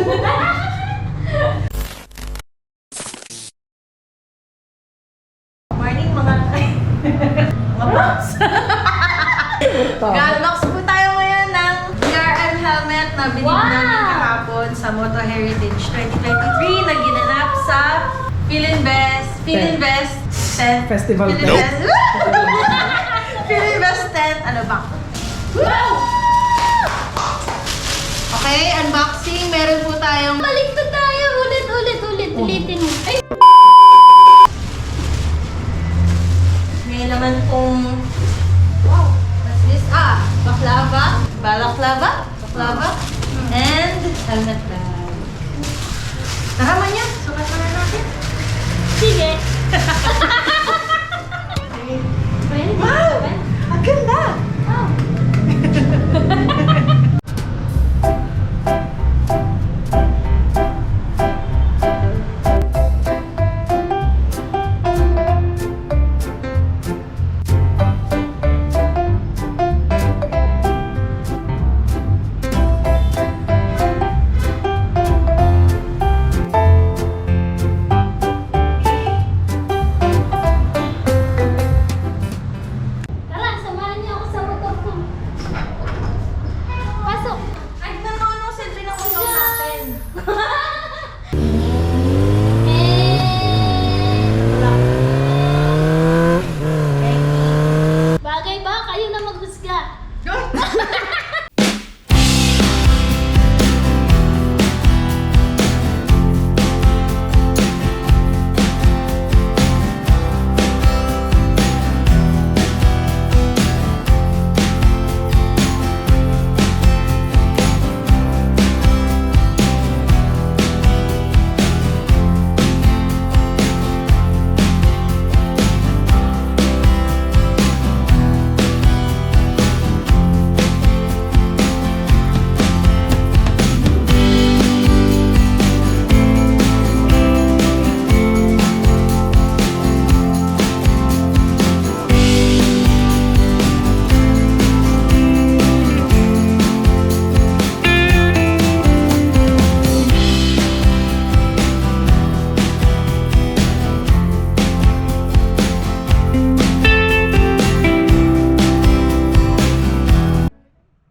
Morning mga box. Galbox po tayo ngayon ng VRM helmet na binili namin kahapon sa Moto Heritage 2023 na ginanap sa Philinvest 10th Festival Philinvest 10th ano ba? Okay, unboxing. Meron po tayong Baliktad tayo. Ulitin mo. Ay! ngayon naman pong